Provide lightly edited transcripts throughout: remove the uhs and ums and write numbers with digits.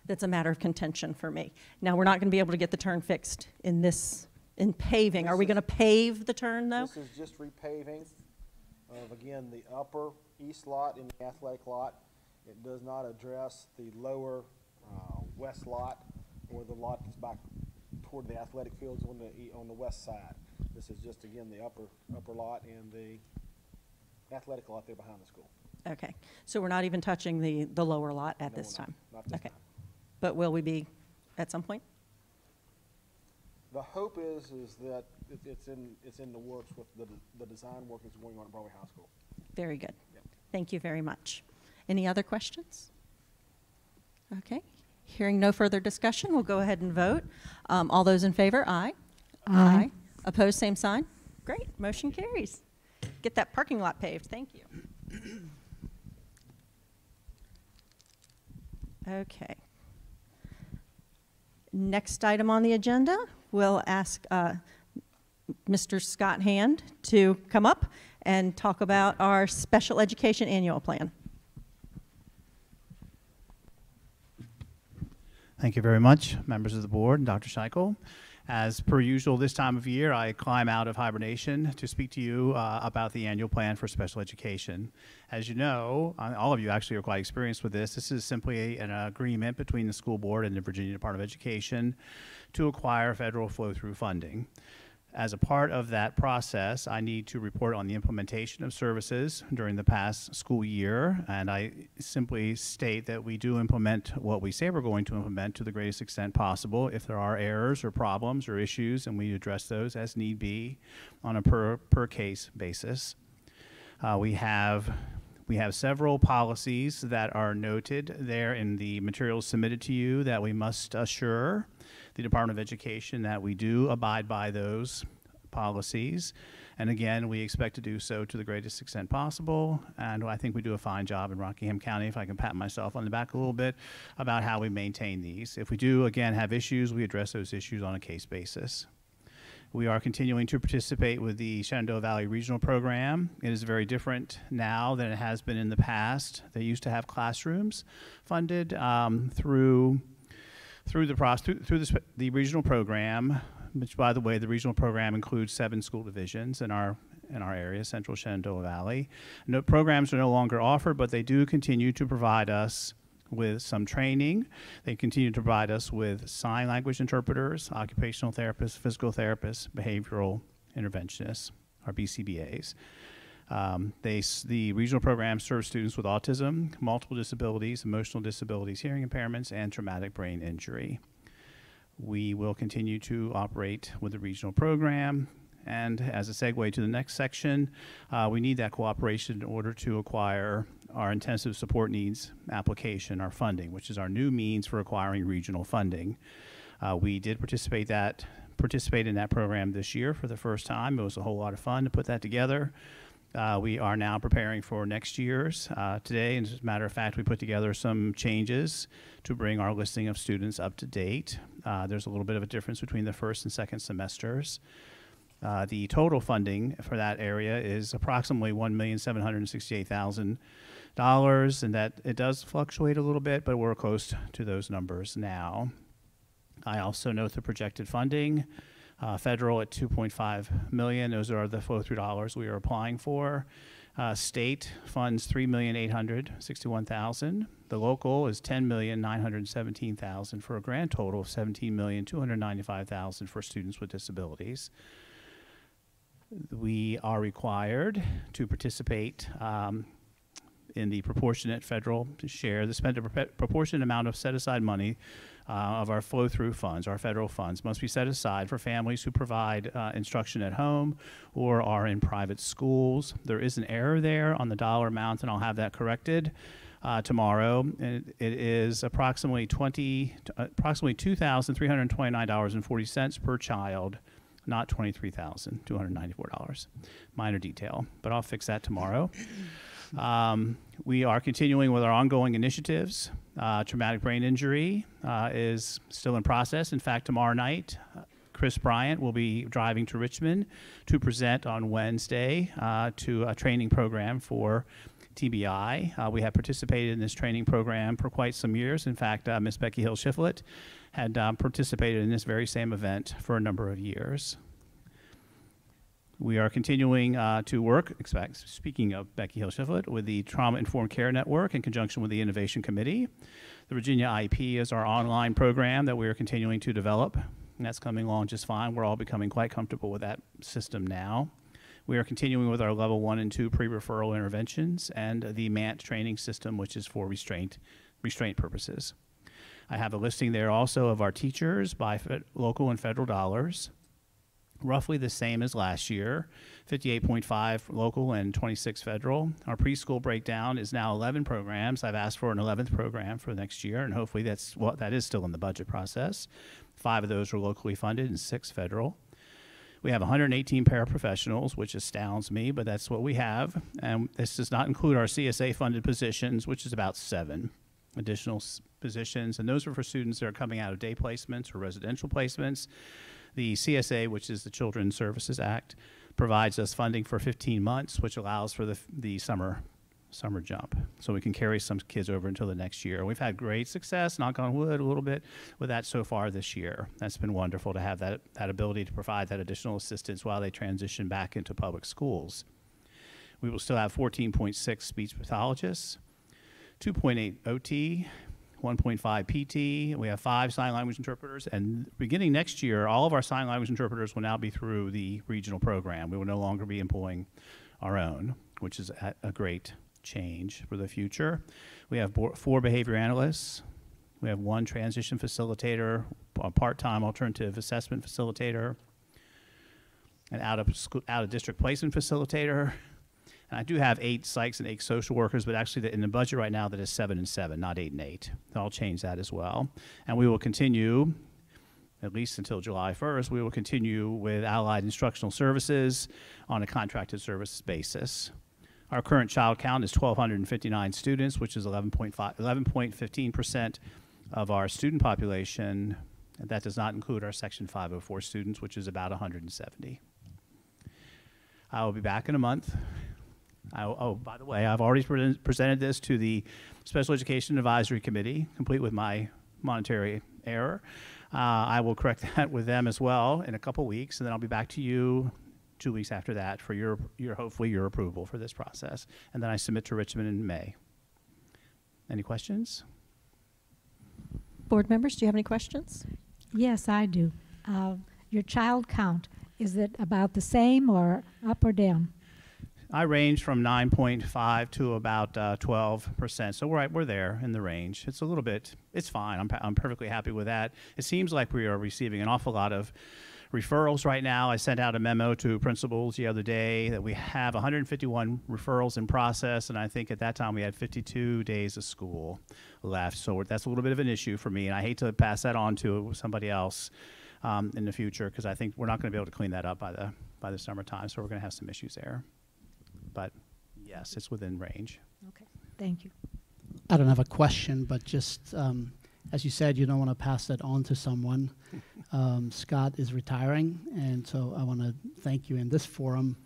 that's a matter of contention for me. Now, we're not going to be able to get the turn fixed in paving. Are we going to pave the turn, though? This is just repaving of, again, the upper east lot and the athletic lot. It does not address the lower west lot or the lot that's back toward the athletic fields on the west side. This is just, again, the upper lot and the athletic lot there behind the school. Okay, so we're not even touching the lower lot at this time? Not this time. But will we be at some point? The hope is that it's in the works with the design work that's going on at Broadway High School. Very good. Yep. Thank you very much. Any other questions? Okay. Hearing no further discussion, we'll go ahead and vote. All those in favor, aye. Aye. Opposed, same sign. Great. Motion carries. Get that parking lot paved. Thank you. Okay. Next item on the agenda, we'll ask Mr. Scott Hand to come up and talk about our special education annual plan. Thank you very much, members of the board and Dr. Scheichel. As per usual this time of year, I climb out of hibernation to speak to you about the annual plan for special education. As you know, all of you actually are quite experienced with this. This is simply an agreement between the school board and the Virginia Department of Education to acquire federal flow-through funding. As a part of that process, I need to report on the implementation of services during the past school year, and I simply state that we do implement what we say we're going to implement to the greatest extent possible. If there are errors or problems or issues, and we address those as need be on a per case basis. We have several policies that are noted there in the materials submitted to you that we must assure the Department of Education that we do abide by those policies. And again, we expect to do so to the greatest extent possible. And I think we do a fine job in Rockingham County, if I can pat myself on the back a little bit, about how we maintain these. If we do, again, have issues, we address those issues on a case basis. We are continuing to participate with the Shenandoah Valley Regional Program. It is very different now than it has been in the past. They used to have classrooms funded through the regional program, which, by the way, the regional program includes 7 school divisions in our area, Central Shenandoah Valley. No programs are no longer offered, but they do continue to provide us with some training. They continue to provide us with sign language interpreters, occupational therapists, physical therapists, behavioral interventionists, or BCBAs. The regional program serves students with autism, multiple disabilities, emotional disabilities, hearing impairments, and traumatic brain injury. We will continue to operate with the regional program. And as a segue to the next section, we need that cooperation in order to acquire our intensive support needs application, our funding, which is our new means for acquiring regional funding. We did participate in that program this year for the first time. It was a whole lot of fun to put that together. We are now preparing for next year's. Today, and as a matter of fact, we put together some changes to bring our listing of students up to date. There's a little bit of a difference between the first and second semesters. The total funding for that area is approximately $1,768,000, and that it does fluctuate a little bit, but we're close to those numbers now. I also note the projected funding. Federal at $2.5 million. Those are the flow-through dollars we are applying for. State funds $3,861,000. The local is $10,917,000 for a grand total of $17,295,000 for students with disabilities. We are required to participate in the proportionate federal share, spend a proportionate amount of set-aside money of our flow-through funds. Our federal funds must be set aside for families who provide instruction at home or are in private schools. There is an error there on the dollar amount, and I'll have that corrected tomorrow. And it is approximately $2,329.40 per child, not $23,294. Minor detail, but I'll fix that tomorrow. We are continuing with our ongoing initiatives. Traumatic brain injury is still in process. In fact, tomorrow night, Chris Bryant will be driving to Richmond to present on Wednesday to a training program for TBI. We have participated in this training program for quite some years. In fact, Ms. Becky Hill-Shiflett had participated in this very same event for a number of years. We are continuing to work, speaking of Becky Hill-Shiflett, with the Trauma-Informed Care Network in conjunction with the Innovation Committee. The Virginia IEP is our online program that we are continuing to develop, and that's coming along just fine. We're all becoming quite comfortable with that system now. We are continuing with our level 1 and 2 pre-referral interventions and the MANT training system, which is for restraint purposes. I have a listing there also of our teachers by local and federal dollars. Roughly the same as last year, 58.5 local and 26 federal. Our preschool breakdown is now 11 programs. I've asked for an 11th program for next year, and hopefully that is still in the budget process. 5 of those are locally funded and 6 federal. We have 118 paraprofessionals, which astounds me, but that's what we have. And this does not include our CSA-funded positions, which is about 7 additional positions, and those are for students that are coming out of day placements or residential placements. The CSA, which is the Children's Services Act, provides us funding for 15 months, which allows for the summer jump. So we can carry some kids over until the next year. We've had great success, knock on wood, a little bit with that so far this year. That's been wonderful to have that ability to provide that additional assistance while they transition back into public schools. We will still have 14.6 speech pathologists, 2.8 OT, 1.5 PT, we have 5 sign language interpreters, and beginning next year, all of our sign language interpreters will now be through the regional program. We will no longer be employing our own, which is a great change for the future. We have 4 behavior analysts. We have 1 transition facilitator, a part-time alternative assessment facilitator, an out-of-district placement facilitator. And I do have 8 psychs and 8 social workers, but actually in the budget right now that is 7 and 7, not 8 and 8. I'll change that as well. And we will continue, at least until July 1st, we will continue with allied instructional services on a contracted service basis. Our current child count is 1,259 students, which is 11.15% of our student population. And that does not include our Section 504 students, which is about 170. I will be back in a month. Oh, by the way, I've already presented this to the Special Education Advisory Committee, complete with my monetary error. I will correct that with them as well in a couple weeks, and then I'll be back to you 2 weeks after that for your hopefully your approval for this process. And then I submit to Richmond in May. Any questions? Board members, do you have any questions? Yes, I do. Your child count, is it about the same or up or down? I range from 9.5 to about 12%. So we're there in the range. It's a little bit, it's fine. I'm perfectly happy with that. It seems like we are receiving an awful lot of referrals right now. I sent out a memo to principals the other day that we have 151 referrals in process, and I think at that time we had 52 days of school left. So that's a little bit of an issue for me, and I hate to pass that on to somebody else in the future, because I think we're not going to be able to clean that up by the summertime. So we're going to have some issues there. But yes, it's within range. Okay, thank you. I don't have a question, but just as you said, you don't want to pass that on to someone. Scott is retiring, and so I want to thank you in this forum.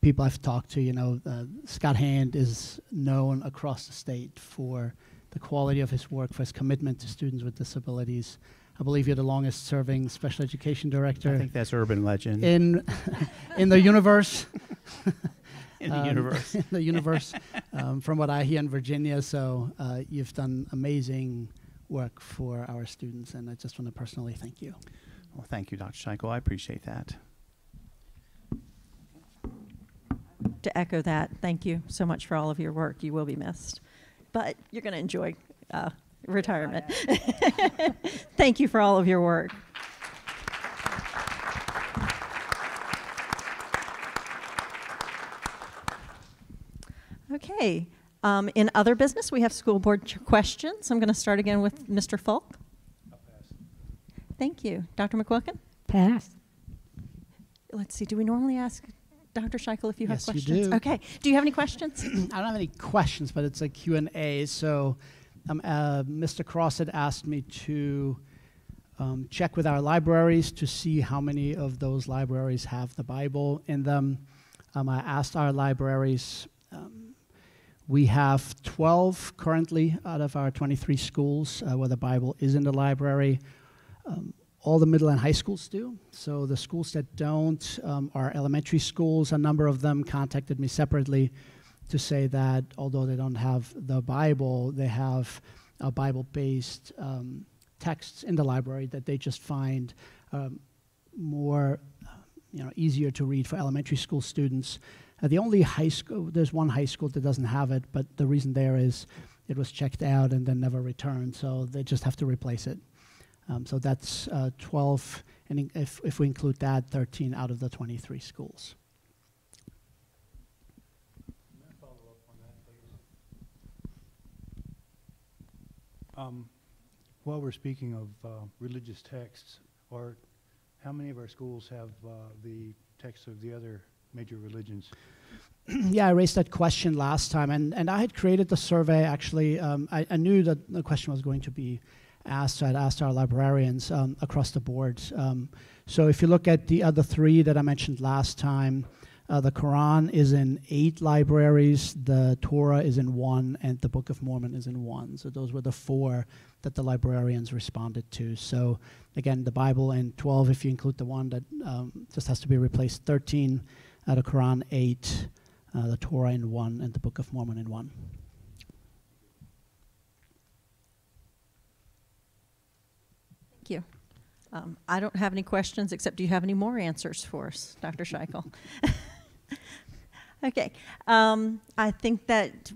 People I've talked to, Scott Hand is known across the state for the quality of his work, for his commitment to students with disabilities. I believe you're the longest serving special education director. I think that's urban legend. In the universe. In the universe. In the universe, from what I hear in Virginia. So you've done amazing work for our students, and I just want to personally thank you. Well, thank you, Dr. Scheichel. I appreciate that. To echo that, thank you so much for all of your work. You will be missed, but you're going to enjoy retirement. Thank you for all of your work. Okay. In other business, we have school board questions. I'm going to start again with Mr. Falk. Thank you. Dr. McQuilkin? Pass. Let's see. Do we normally ask Dr. Scheichel if you have Yes, you questions? do. Okay. Do you have any questions? I don't have any questions, but it's a Q&A. So Mr. Cross had asked me to check with our libraries to see how many of those libraries have the Bible in them. I asked our libraries We have 12 currently out of our 23 schools where the Bible is in the library. All the middle and high schools do. So the schools that don't are elementary schools. A number of them contacted me separately to say that although they don't have the Bible, they have a Bible-based texts in the library that they just find more, easier to read for elementary school students. The only high school, there's one high school that doesn't have it, but the reason there is it was checked out and then never returned, so they just have to replace it. So that's 12, and if we include that, 13 out of the 23 schools. May I follow up on that, please? While we're speaking of religious texts, how many of our schools have the texts of the other major religions? Yeah, I raised that question last time, and I had created the survey, actually. I knew that the question was going to be asked, so I'd asked our librarians across the board. So if you look at the other three that I mentioned last time, the Quran is in 8 libraries, the Torah is in 1, and the Book of Mormon is in 1. So those were the 4 that the librarians responded to. So again, the Bible in 12, if you include the one that just has to be replaced, 13, the Quran 8, the Torah in 1, and the Book of Mormon in 1. Thank you. I don't have any questions, except do you have any more answers for us, Dr. Scheichel? Okay. I think that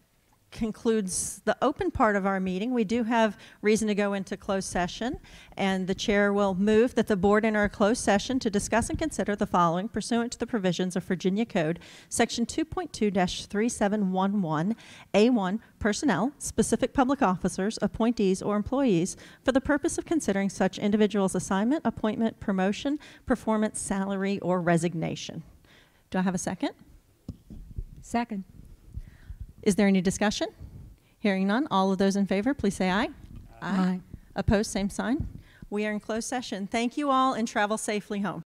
concludes the open part of our meeting. We do have reason to go into closed session, and the chair will move that the board enter a closed session to discuss and consider the following pursuant to the provisions of Virginia Code, Section 2.2-3711, personnel, specific public officers, appointees, or employees for the purpose of considering such individuals' assignment, appointment, promotion, performance, salary, or resignation. Do I have a second? Second. Is there any discussion? Hearing none, all of those in favor, please say aye. Aye. Opposed, same sign. We are in closed session. Thank you all, and travel safely home.